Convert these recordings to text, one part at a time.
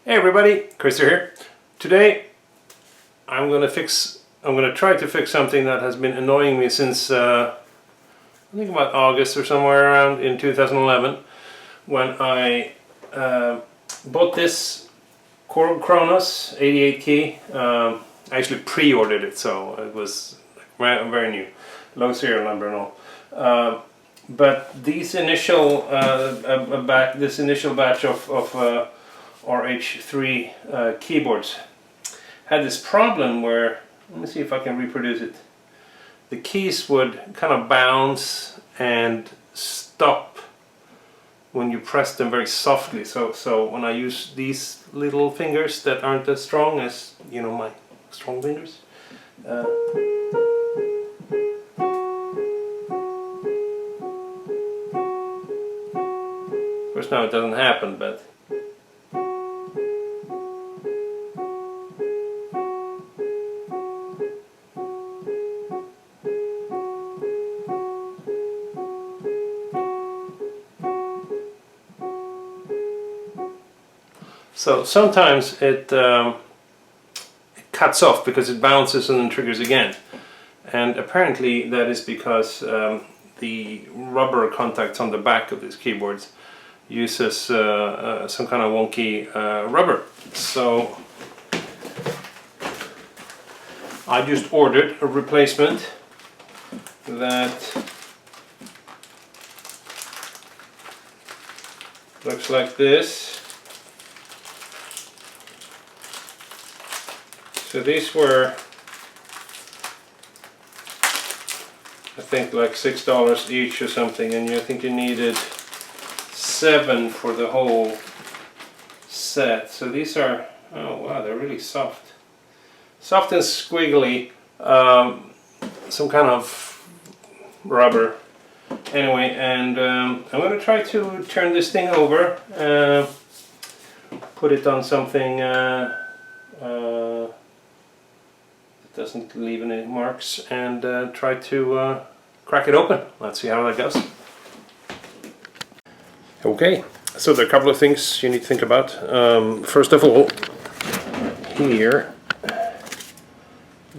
Hey everybody, Christer here. Today I'm gonna try to fix something that has been annoying me since I think about August or somewhere around in 2011, when I bought this Korg Kronos 88 key. I actually pre-ordered it, so it was very new, low serial number and all. But these initial this initial batch of RH3 keyboards had this problem where, let me see if I can reproduce it, the keys would kind of bounce and stop when you press them very softly. So when I use these little fingers that aren't as strong as, you know, my strong fingers, of course now it doesn't happen, but so sometimes it cuts off because it bounces and then triggers again. And apparently that is because the rubber contacts on the back of these keyboards uses some kind of wonky rubber. So I just ordered a replacement that looks like this. So these were, I think, like $6 each or something, and I think you needed 7 for the whole set. So these are, oh wow, they're really soft. Soft and squiggly, some kind of rubber. Anyway, and I'm going to try to turn this thing over, put it on something doesn't leave any marks, and try to crack it open. Let's see how that goes. Okay, so there are a couple of things you need to think about. First of all, here,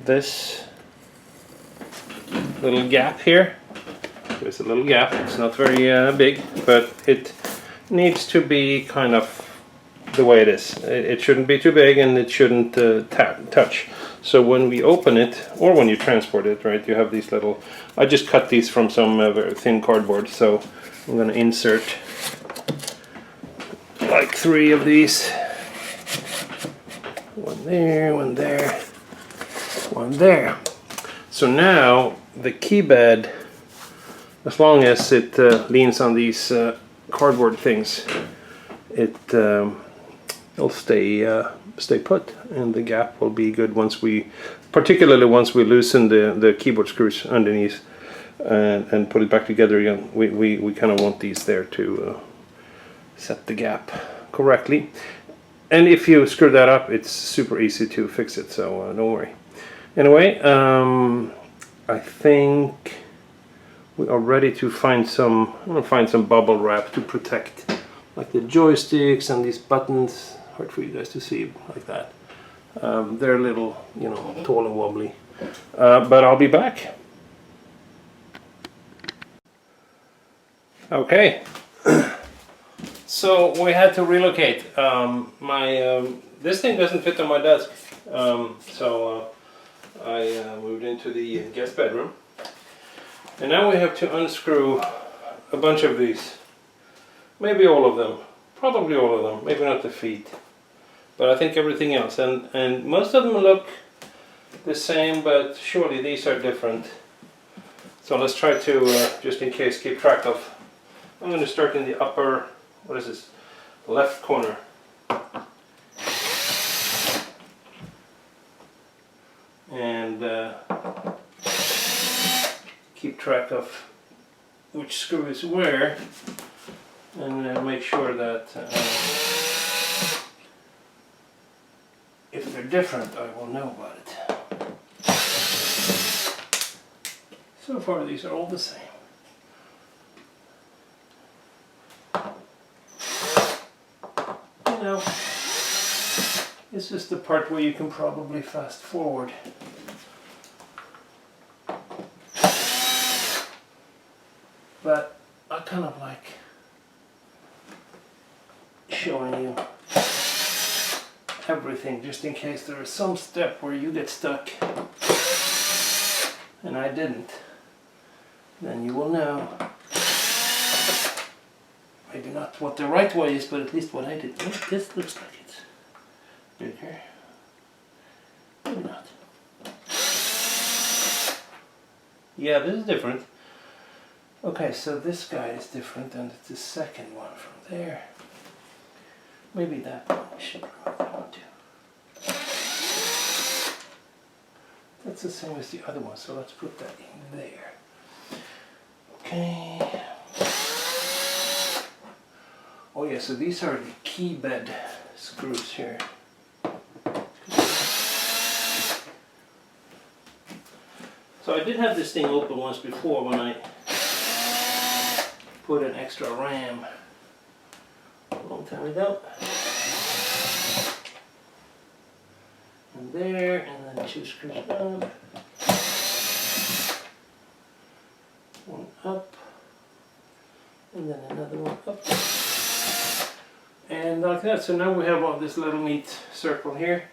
this little gap here, there's a little gap. It's not very big, but it needs to be kind of the way it is. It shouldn't be too big, and it shouldn't touch. So when we open it, or when you transport it, right, you have these little, I just cut these from some very thin cardboard, so I'm going to insert like 3 of these. One there, one there, one there. So now the key bed, as long as it leans on these cardboard things, it'll stay put, and the gap will be good particularly once we loosen the keyboard screws underneath and put it back together again. We kind of want these there to set the gap correctly. And if you screw that up, it's super easy to fix it, so don't worry. Anyway, I think we are ready to find I'm gonna find some bubble wrap to protect, like the joysticks and these buttons. Hard for you guys to see like that. They're a little, you know, tall and wobbly. But I'll be back. Okay. So we had to relocate. This thing doesn't fit on my desk. So I moved into the guest bedroom. And now we have to unscrew a bunch of these. Maybe all of them. Probably all of them. Maybe not the feet. But I think everything else, and most of them look the same, but surely these are different. So let's try to, just in case, keep track of. I'm going to start in the upper, what is this, left corner. And keep track of which screw is where, and make sure that if they're different, I will know about it. So far these are all the same. You know, This is the part where you can probably fast forward. But I kind of like showing you everything just in case there is some step where you get stuck and I didn't. Then you will know. Maybe not what the right way is, but at least what I did. Oh, this looks like it's bigger. Maybe not. Yeah, this is different. Okay, so this guy is different than the second one from there. Maybe that one. We should remove that one too. That's the same as the other one, so let's put that in there. Okay. Oh yeah, so these are the key bed screws here. So I did have this thing open once before when I put an extra RAM a long time ago. And there, and then 2 screws up. One up. And then another one up. And like that, so now we have all this little neat circle here.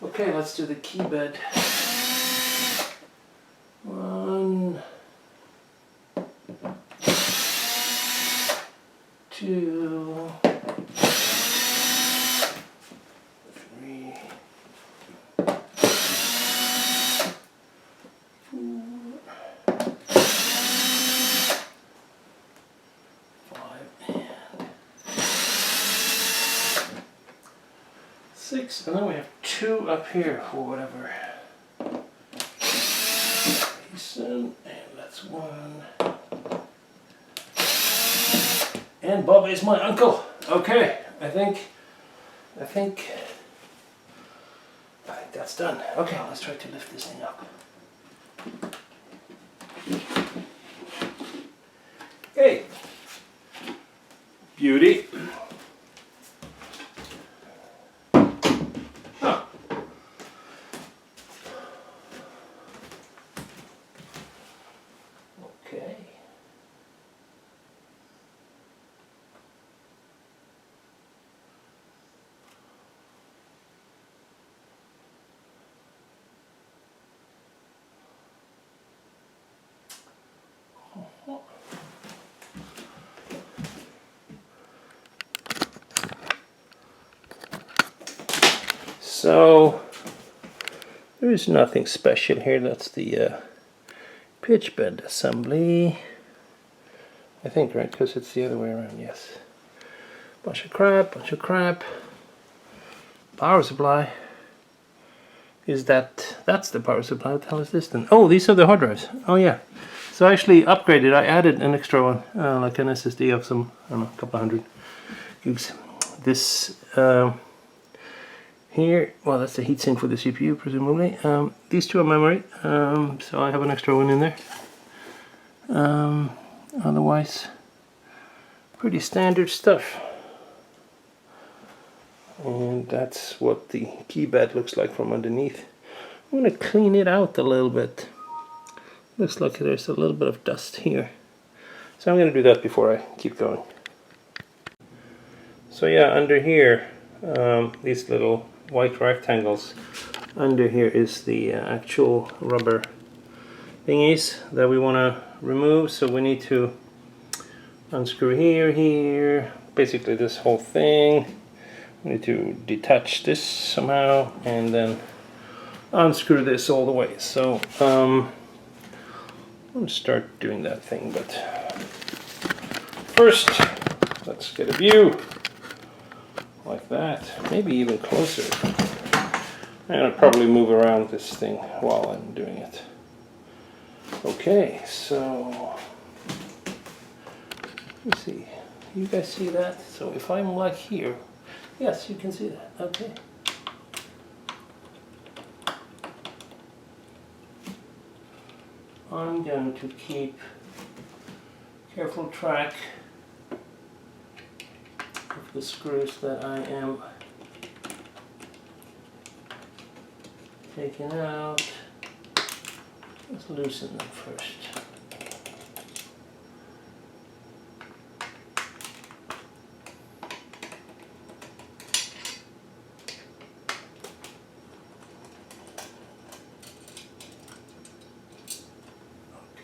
Okay, let's do the key bed. 1, 2, 3, 4, 5, and 6, and then we have 2 up here for whatever reason, and that's 1. And Bob is my uncle. Okay, I think that's done. Okay, let's try to lift this thing up. Okay, beauty. Oh. Okay. So there is nothing special here. That's the pitch bed assembly, I think, right? Because it's the other way around. Yes. Bunch of crap. Power supply. Is that's the power supply? What the hell is this then? Oh, these are the hard drives. Oh yeah. So I actually upgraded. I added an extra one, like an SSD of some, I don't know, a couple of 100 gigs. This here, well, that's the heatsink for the CPU, presumably. These 2 are memory, so I have an extra one in there. Otherwise, pretty standard stuff. And that's what the key bed looks like from underneath. I'm going to clean it out a little bit. Looks like there's a little bit of dust here. So I'm going to do that before I keep going. So yeah, under here, these little white rectangles, under here is the actual rubber thingies that we want to remove. So we need to unscrew here, basically this whole thing. We need to detach this somehow and then unscrew this all the way. So I'm going to start doing that thing, but first let's get a view like that, maybe even closer. I'm going to probably move around this thing while I'm doing it. Okay, so let's see. You guys see that? So if I'm like here, yes, you can see that. Okay. I'm going to keep careful track the screws that I am taking out. Let's loosen them first.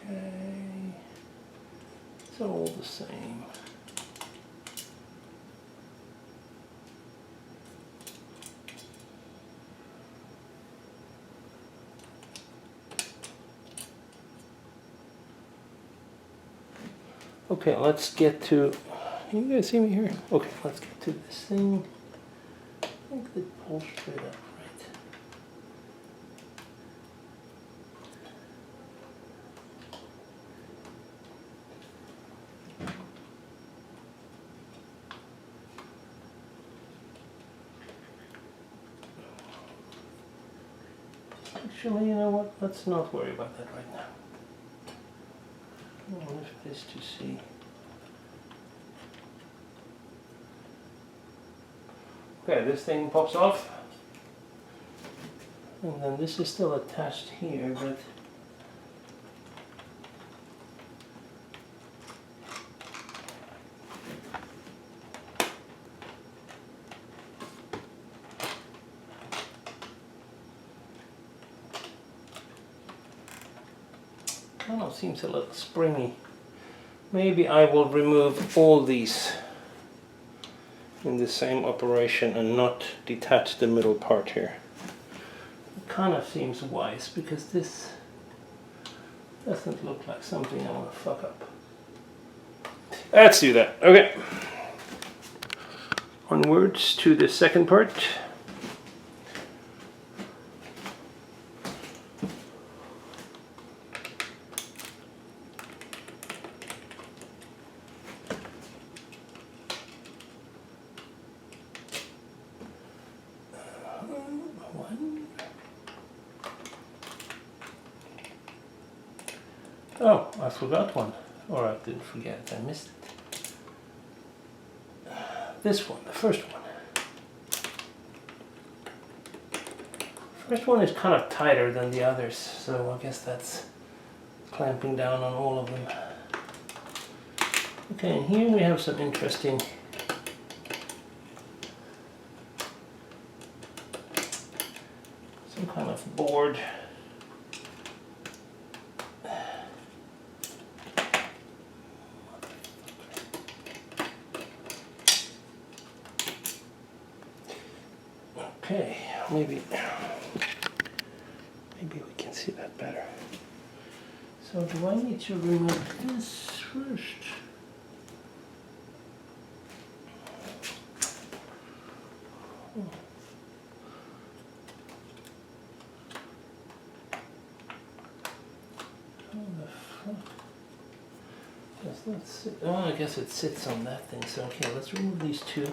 Okay, it's all the same. Okay, let's get to, can you guys see me here? Okay, let's get to this thing. I think it pulls straight up, right? Actually, you know what? Let's not worry about that right now. I'll lift this to see. Okay, this thing pops off. And then this is still attached here, but kind of seems a little springy. Maybe I will remove all these in the same operation and not detach the middle part here. It kind of seems wise because this doesn't look like something I want to fuck up. Let's do that. Okay. Onwards to the second part. Oh, I forgot one. Or I didn't forget it, I missed it. This one, the first one. First one is kind of tighter than the others, so I guess that's clamping down on all of them. Okay, and here we have some interesting some kind of board. Okay, maybe we can see that better. So do I need to remove this first? Does that sit? Oh, I guess it sits on that thing. So okay, let's remove these two.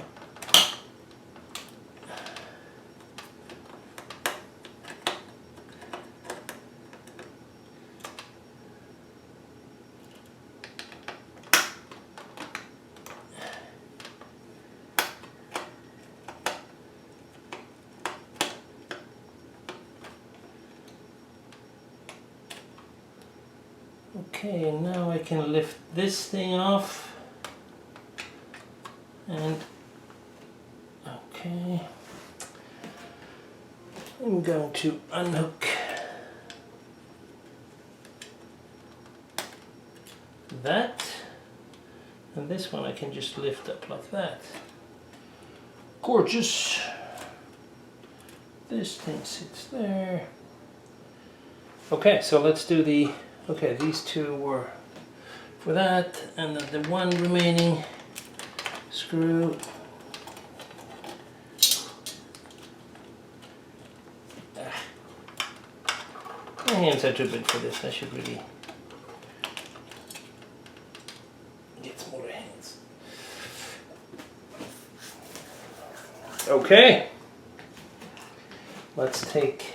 Okay, and now I can lift this thing off. And okay, I'm going to unhook that, and this one I can just lift up like that. Gorgeous. This thing sits there. Okay, so let's do the, okay, these two were for that, and then the one remaining screw. My hands are too big for this. I should really get smaller hands. Okay, let's take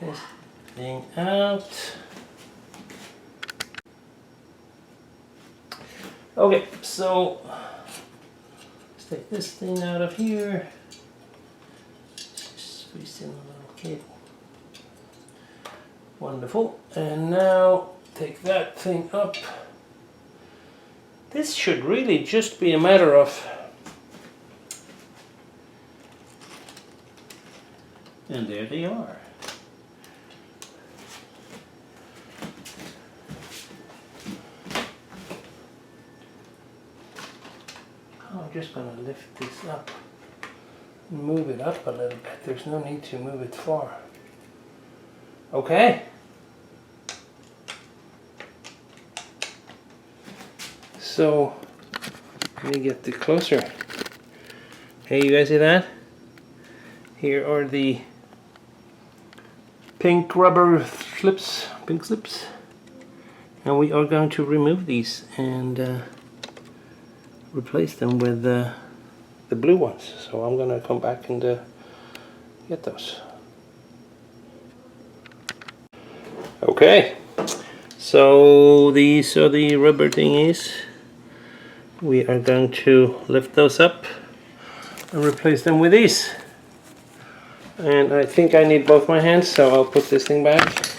this thing out. Okay, so take this thing out of here. Just squeeze in a little cable. Wonderful. And now take that thing up. This should really just be a matter of, and there they are. I'm just going to lift this up, move it up a little bit. There's no need to move it far. Okay. So, let me get the closer. Hey, you guys see that? Here are the pink rubber slips, pink slips. And we are going to remove these and replace them with the blue ones. So I'm going to come back and get those. Okay, so these are the rubber thingies. We are going to lift those up and replace them with these. And I think I need both my hands, so I'll put this thing back.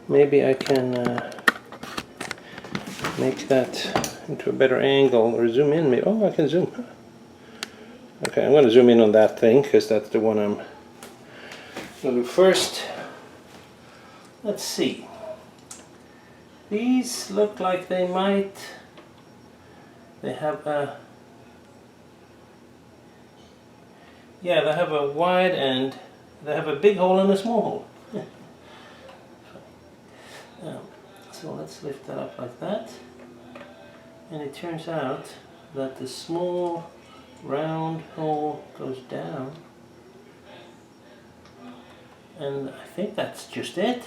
Maybe I can make that into a better angle or zoom in. Maybe. Oh, I can zoom. Okay, I'm going to zoom in on that thing because that's the one I'm going to do first. Let's see. These look like they might. They have a. Yeah, they have a wide end. They have a big hole and a small hole. So let's lift that up like that. And it turns out that the small round hole goes down. And I think that's just it.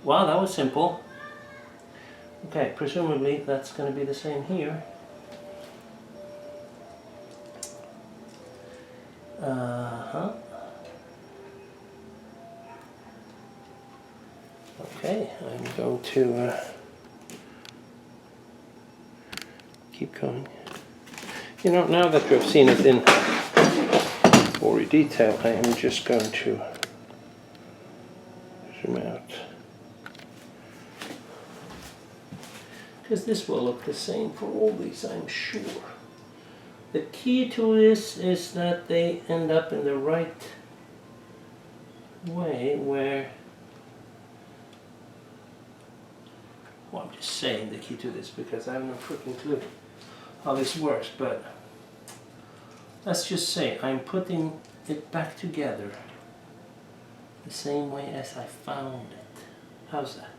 Wow, that was simple. Okay, presumably that's going to be the same here. Okay, I'm going to keep going. You know, now that you've seen it in more detail, I am just going to zoom out. Because this will look the same for all these, I'm sure. The key to this is that they end up in the right way where, well, I'm just saying the key to this because I have no freaking clue how this works, but let's just say I'm putting it back together the same way as I found it. How's that?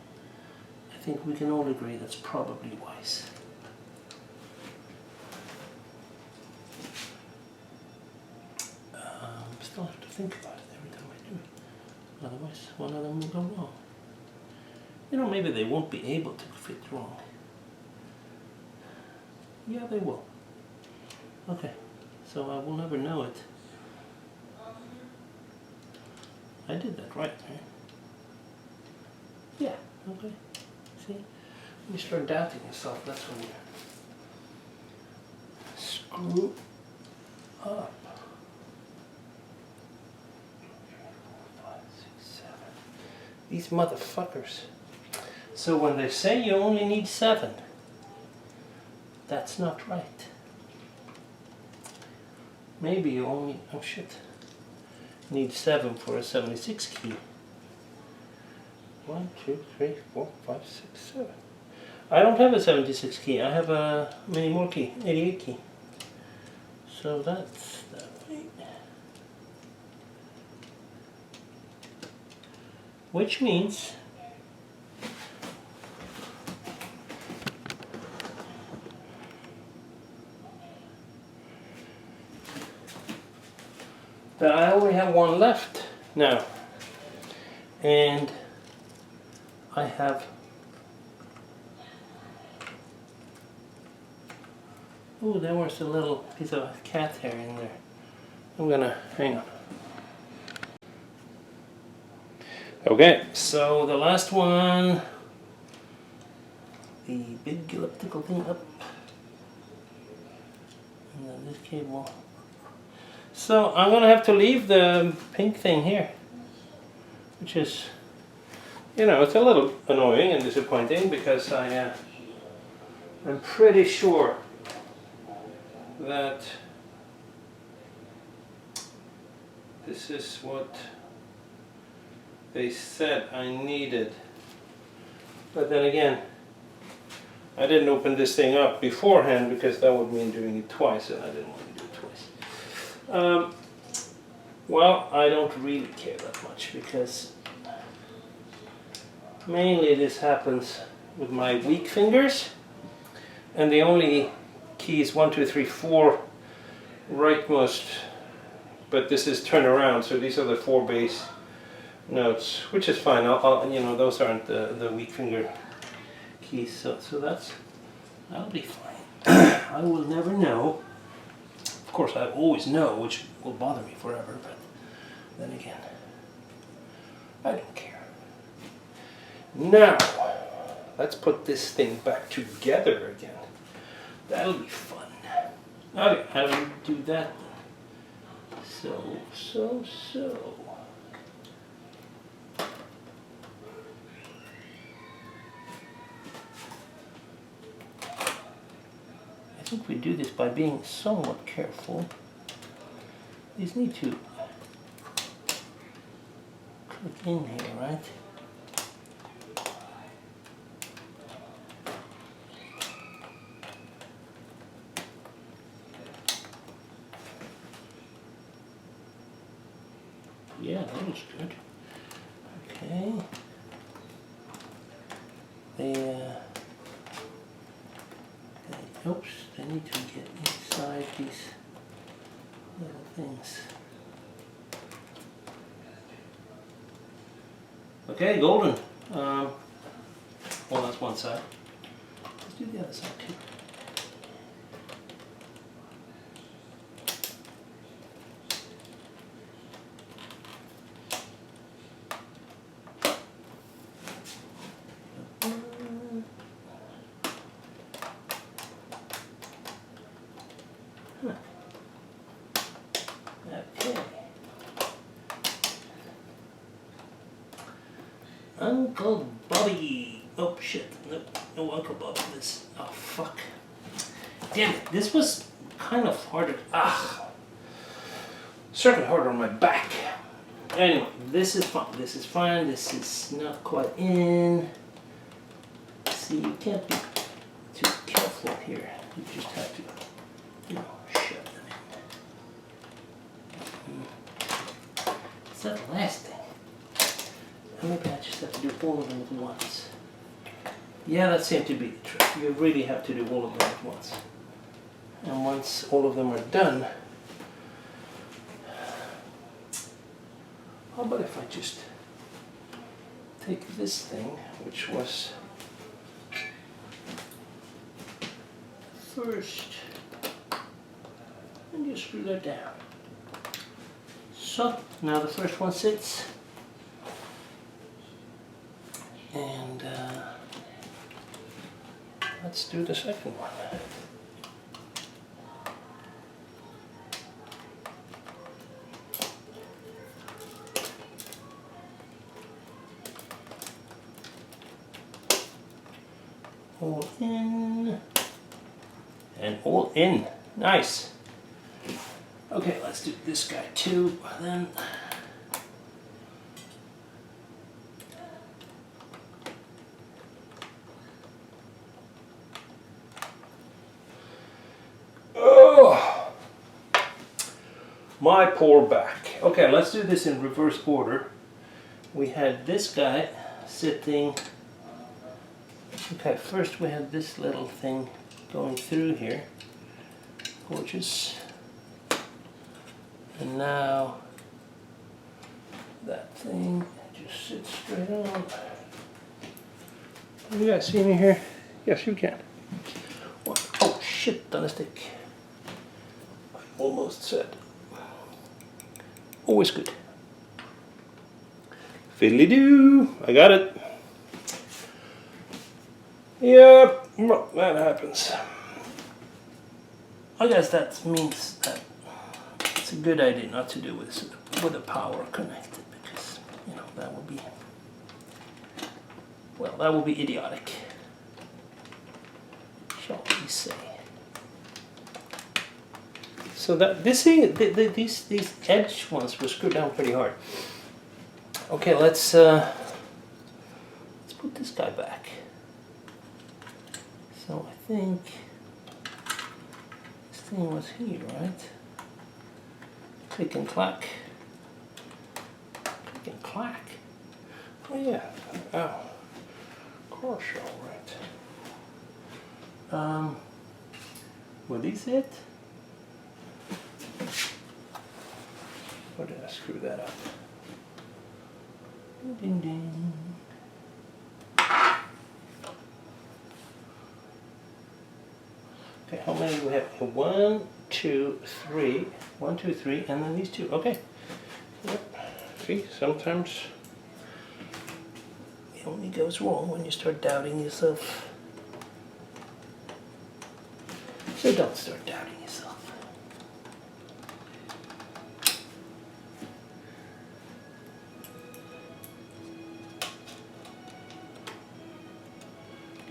I think we can all agree that's probably wise. Still have to think about it every time I do it. Otherwise, one of them will go wrong. You know, maybe they won't be able to fit wrong. Yeah, they will. Okay, so I will never know it. I did that right? Yeah, okay. See? When you start doubting yourself, that's when you screw up. 5, 6, 7. These motherfuckers. So when they say you only need 7, that's not right. Maybe you only, oh shit, need 7 for a 76 key. 1, 2, 3, 4, 5, 6, 7. I don't have a 76 key, I have a many more key, 88 key. So that's that way. Which means that I only have one left now, and I have, ooh, there was a little piece of cat hair in there. I'm gonna, hang on. Okay, so the last one, the big elliptical thing up. And then this cable. So I'm gonna have to leave the pink thing here, which is, you know, it's a little annoying and disappointing because I'm pretty sure that this is what they said I needed. But then again, I didn't open this thing up beforehand because that would mean doing it twice, and I didn't want to do it twice. Well, I don't really care that much because mainly this happens with my weak fingers, and the only keys 1, 2, 3, 4 rightmost, but this is turn around, so these are the 4 bass notes, which is fine. I'll you know, those aren't the weak finger keys, so that'll be fine. I will never know. Of course, I always know, which will bother me forever, but then again, I don't care. Now, let's put this thing back together again. That'll be fun. Okay, how do we do that then? So. I think we do this by being somewhat careful. These need to click in here, right? Yeah, that looks good. Okay. Oops, they need to get inside these little things. Okay, golden. Well, that's one side. Let's do the other side too. Okay. Uncle Bobby. Oh shit. Nope. No Uncle Bobby. This. Oh fuck. Damn it. This was kind of harder. Certainly harder on my back. Anyway, this is fine. This is fine. This is not quite in. See, you can't be too careful here. You just have to, you know, shove them in. It's that last thing. Maybe I just have to do all of them at once. Yeah, that seemed to be the trick. You really have to do all of them at once. And once all of them are done, how about if I just take this thing, which was first, and just screw that down. So, now the first one sits. And let's do the second one. All in. And all in. Nice. Okay, let's do this guy too, then. Oh, my poor back. Okay, let's do this in reverse order. We had this guy sitting. Okay, first we had this little thing going through here. Gorgeous. And now that thing just sits straight on. Can you guys see me here? Yes, you can. What? Oh shit, on a stick. I almost said. Always good. Fiddly-doo! I got it. Yep, that happens. I guess that means that it's a good idea not to do with the power connected, because you know that would be, well, that would be idiotic, shall we say. So that these edge ones were screwed down pretty hard. Okay, let's put this guy back. So I think this thing was here, right? Click and clack. Click and clack. Oh yeah. Oh. Car show, right. Were these it? Or did I screw that up? Ding ding. Okay, how many do we have? 1, 2, 3. 1, 2, 3, and then these two. Okay. Yep. See, sometimes it only goes wrong when you start doubting yourself. So don't start doubting yourself.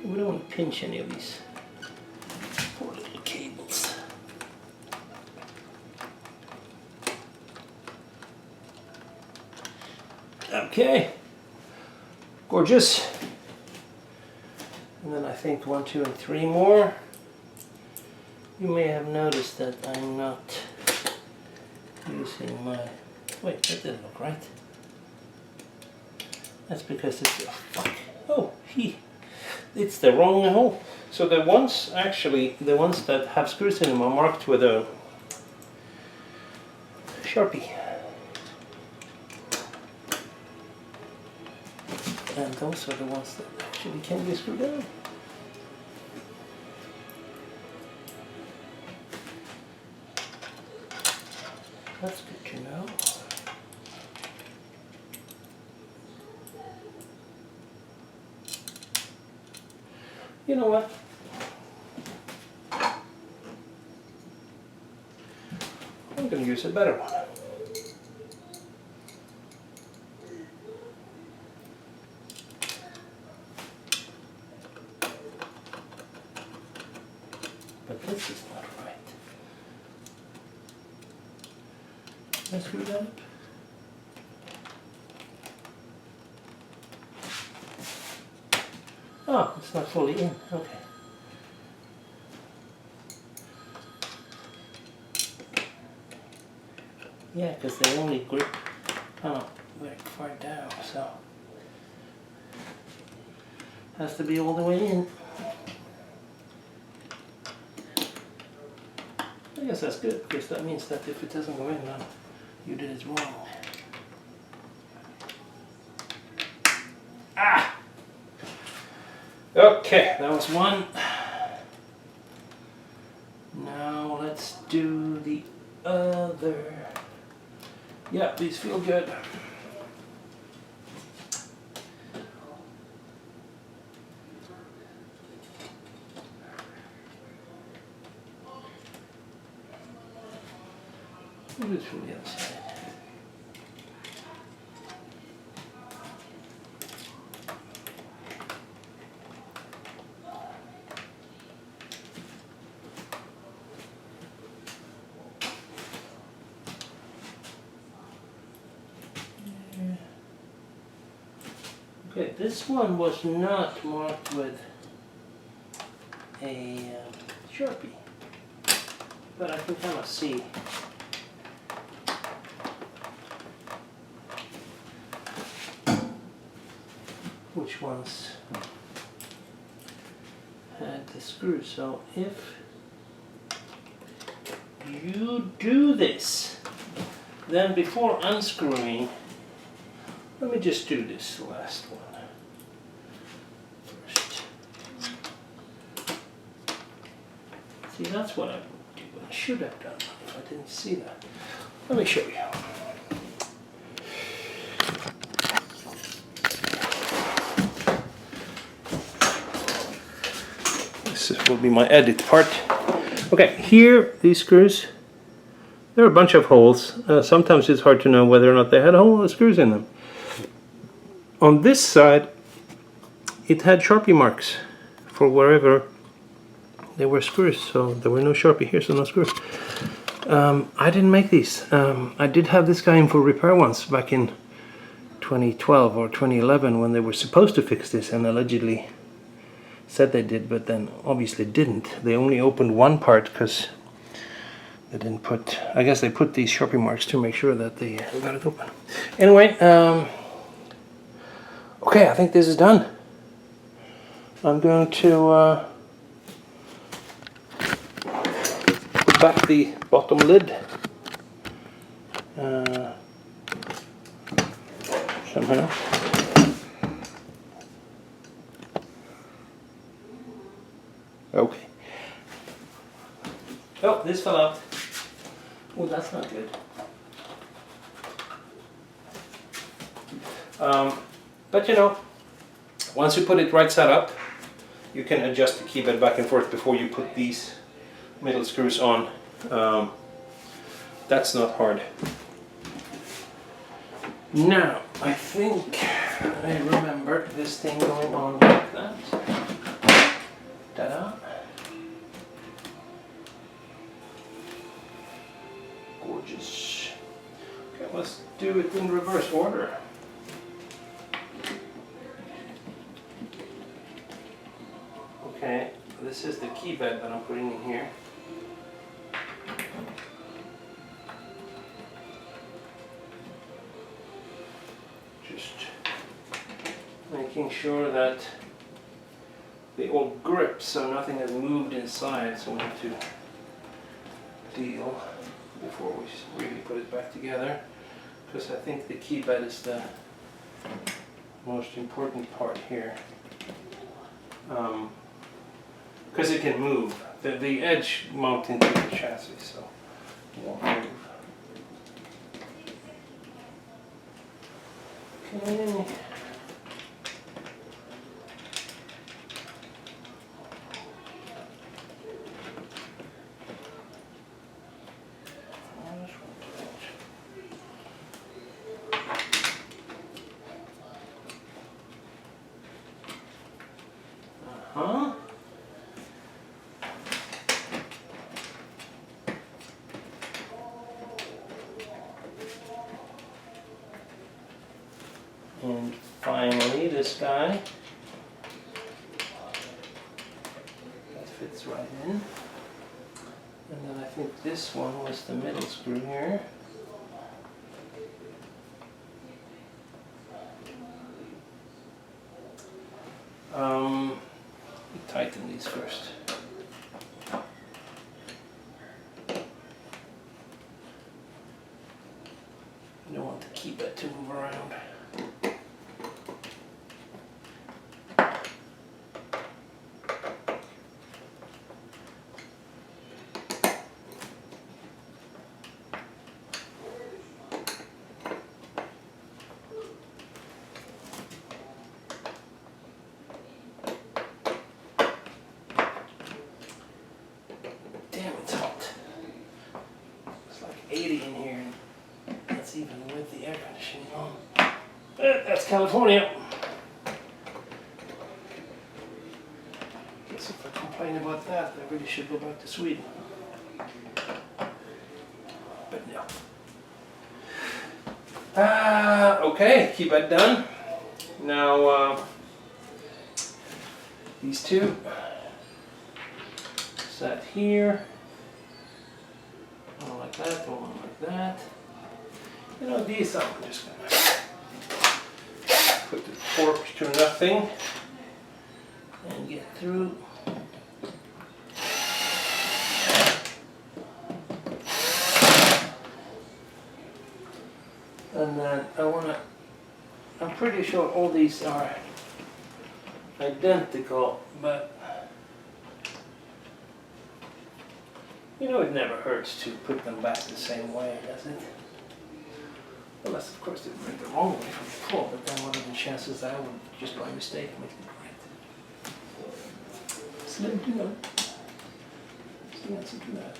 We don't want to pinch any of these poor little cables. Okay, gorgeous. And then I think 1, 2, and 3 more. You may have noticed that I'm not using my... Wait, that didn't look right. That's because it's... Oh, fuck. Oh, it's the wrong hole. So the ones, actually, the ones that have screws in them are marked with a Sharpie. And those are the ones that actually can be screwed down. That's good to know. You know what? I'm going to use a better one. But this is not right. Let's screw that up. Oh, it's not fully in. Okay. Yeah, because they only grip very far down, so has to be all the way in. I guess that's good, because that means that if it doesn't go in, then you did it wrong. Ah! Okay, that was one. Now let's do the other. Yeah, these feel good. Do this from the outside. Okay, this one was not marked with a Sharpie, but I can kind of see. Which ones had the screw. So if you do this, then before unscrewing, let me just do this last one first. See, that's what I should have done if I didn't see that. Let me show you. This will be my edit part. Okay, here, these screws, there are a bunch of holes. Sometimes it's hard to know whether or not they had screws in them. On this side, it had Sharpie marks for wherever there were screws, so there were no Sharpie here, so no screws. I didn't make these. I did have this guy in for repair once back in 2012 or 2011 when they were supposed to fix this and allegedly said they did, but then obviously didn't. They only opened one part because they didn't put, I guess they put these Sharpie marks to make sure that they got it open. Anyway, okay, I think this is done. I'm going to put back the bottom lid somehow. Okay. Oh, this fell out. Oh, that's not good. But you know, once you put it right side up, you can adjust the keybed back and forth before you put these middle screws on. That's not hard. Now, I think I remember this thing going on like that. Ta-da. Gorgeous. Okay, let's do it in reverse order. Okay, this is the keybed that I'm putting in here. Just making sure that they all grip so nothing has moved inside, so we have to deal before we really put it back together, because I think the keybed is the most important part here. Because it can move. The edge mounts into the chassis, so it won't move. Okay. Uh-huh. And finally, this guy, that fits right in. And then I think this one was the middle screw here. Tighten these first. You don't want the keybed to move around. Damn, it's hot. It's like 80 in here. That's even with the air conditioning on. That's California. Guess if I complain about that, I really should go back to Sweden. But no. Okay, keybed done. Now, these two set here. One like that, one like that. You know, these I'm just gonna put the torque to nothing and get through. And then I'm pretty sure all these are identical, but you know, it never hurts to put them back the same way, does it? Unless, of course, they bring the wrong way from before, but then what are the chances that I would just by mistake make them right? Slim to none. the answer to that.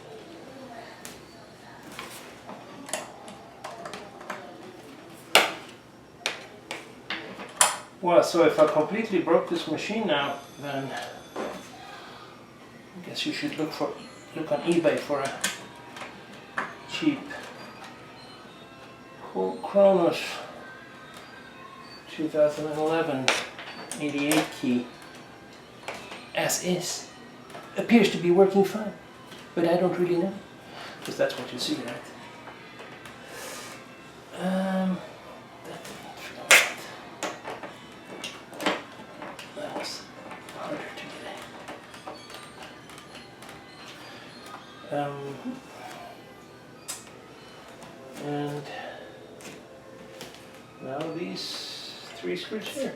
Well, so if I completely broke this machine now, then I guess you should look on eBay for a cheap Korg Kronos 2011 88 key as is. Appears to be working fine, but I don't really know, because that's what you see, right? That didn't feel right. That was harder to get. And now these 3 screws here.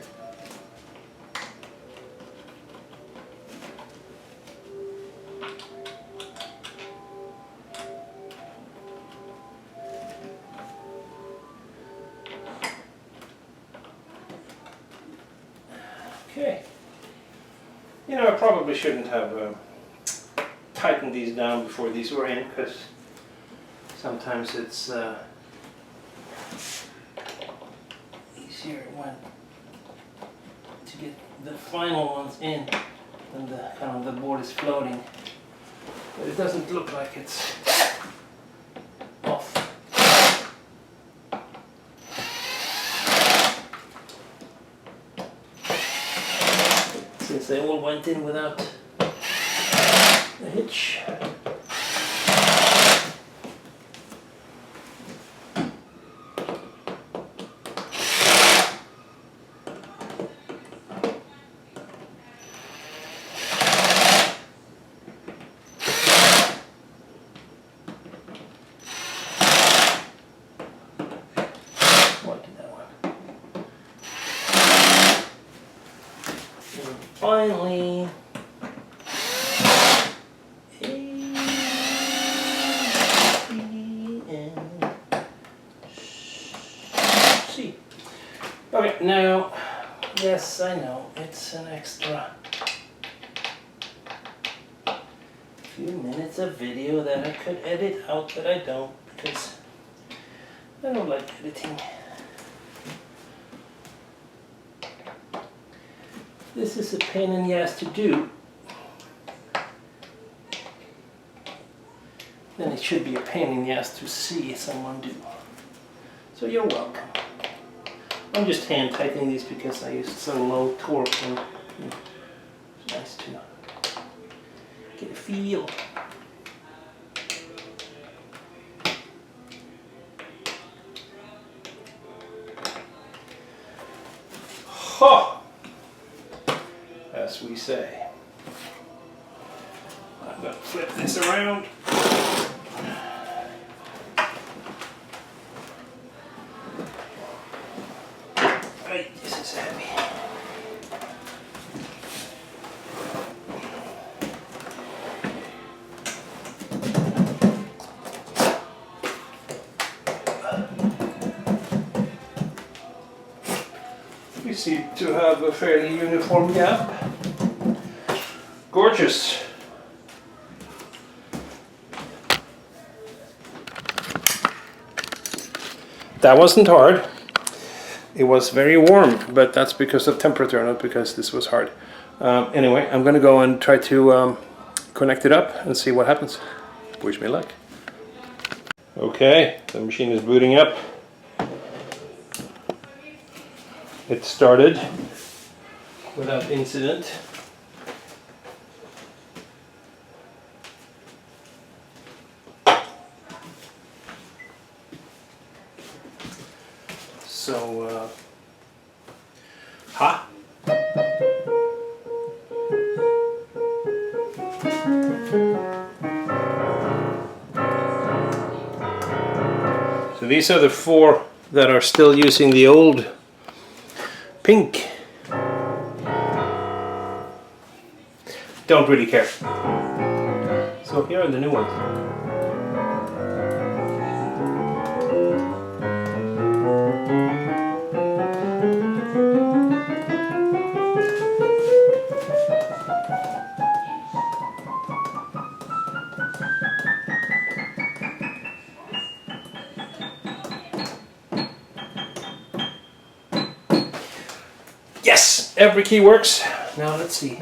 Okay. You know, I probably shouldn't have tightened these down before these were in, because sometimes it's easier when to get the final ones in when the board is floating. But it doesn't look like it's off. Since they all went in without a hitch. Finally, A, B, and C. Okay, now, yes, I know, it's an extra few minutes of video that I could edit out, but I don't, because I don't like editing. This is a pain in the ass to do. Then it should be a pain in the ass to see someone do. So you're welcome. I'm just hand tightening these because I use so low torque, and it's nice to get a feel. Ha! As we say. I'm going to flip this around. Right, this is heavy. We seem to have a fairly uniform gap. Gorgeous. That wasn't hard. It was very warm, but that's because of temperature, not because this was hard. Anyway, I'm going to go and try to connect it up and see what happens. Wish me luck. Okay, the machine is booting up. It started without incident. So, ha! So these are the 4 that are still using the old pink. Don't really care. So here are the new ones. every key works. Now let's see.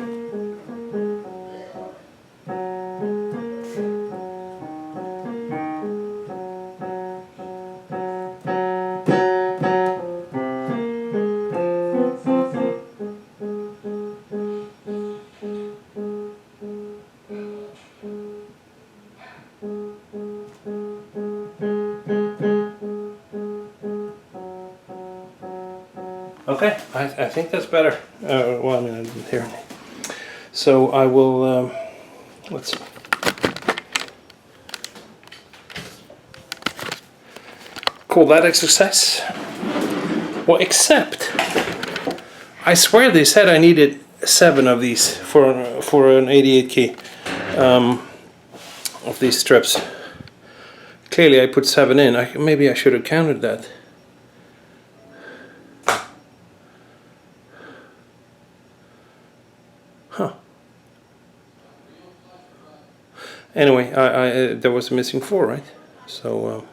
Okay, I think that's better. Well, I mean, I didn't hear anything. So I will, let's see. Call that a success. Well, except, I swear they said I needed 7 of these for an 88 key of these strips. Clearly I put 7 in. Maybe I should have counted that. Huh. Anyway, there was a missing 4, right? So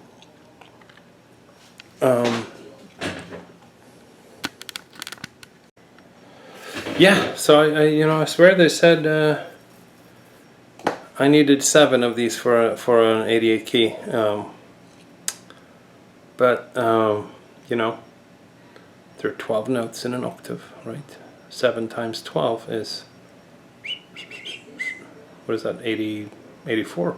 yeah. So I swear they said I needed 7 of these for an 88 key. But you know, there are 12 notes in an octave, right? 7 times 12 is, what is that, 84?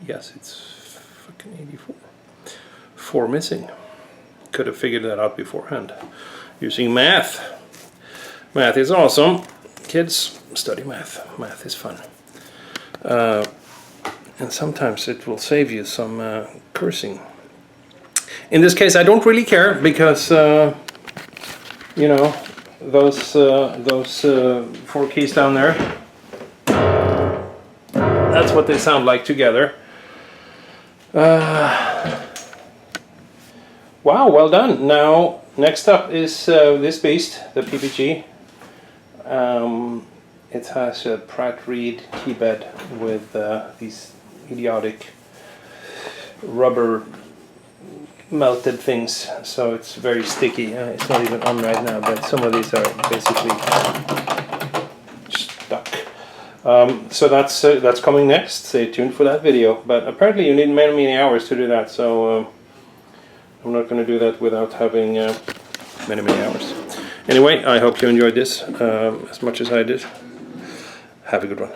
Yes, it's fucking 84. 4 missing. Could have figured that out beforehand using math. Math is awesome. Kids, study math. Math is fun. And sometimes it will save you some cursing. In this case, I don't really care because you know, those 4 keys down there, that's what they sound like together. Wow, well done. Now, next up is this beast, the PPG. It has a Pratt Reed keybed with these idiotic rubber melted things, so it's very sticky. It's not even on right now, but some of these are basically stuck. So that's coming next. Stay tuned for that video. But apparently you need many hours to do that, so I'm not going to do that without having many hours. Anyway, I hope you enjoyed this as much as I did. Have a good one.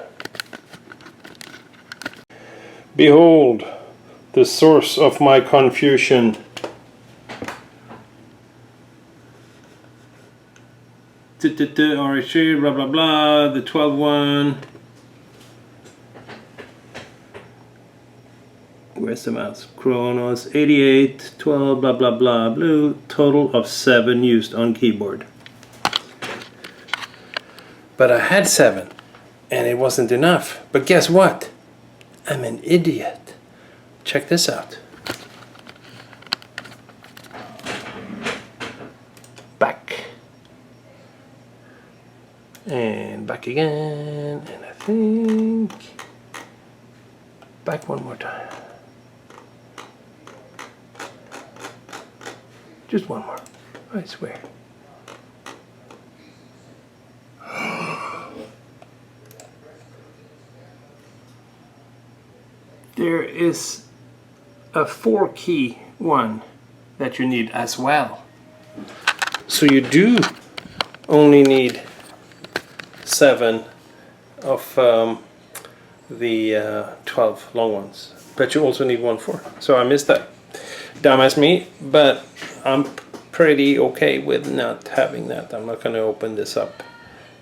Behold the source of my confusion. RHA, blah blah blah, the 12 one. Where's the mouse? Kronos, 88, 12, blah blah blah, blue. Total of 7 used on keyboard. But I had 7, and it wasn't enough. But guess what? I'm an idiot. Check this out. Back. And back again. And I think back one more time. Just one more, I swear. There is a 4 key one that you need as well. So you do only need 7 of the 12 long ones, but you also need 1 4. So I missed that. Dumbass me, but I'm pretty okay with not having that. I'm not going to open this up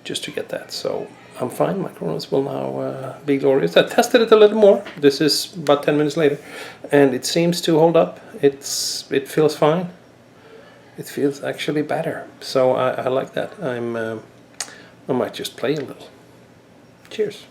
just to get that. So I'm fine. My Kronos will now be glorious. I tested it a little more. This is about 10 minutes later, and it seems to hold up. It feels fine. It feels actually better. So I like that. I might just play a little. Cheers.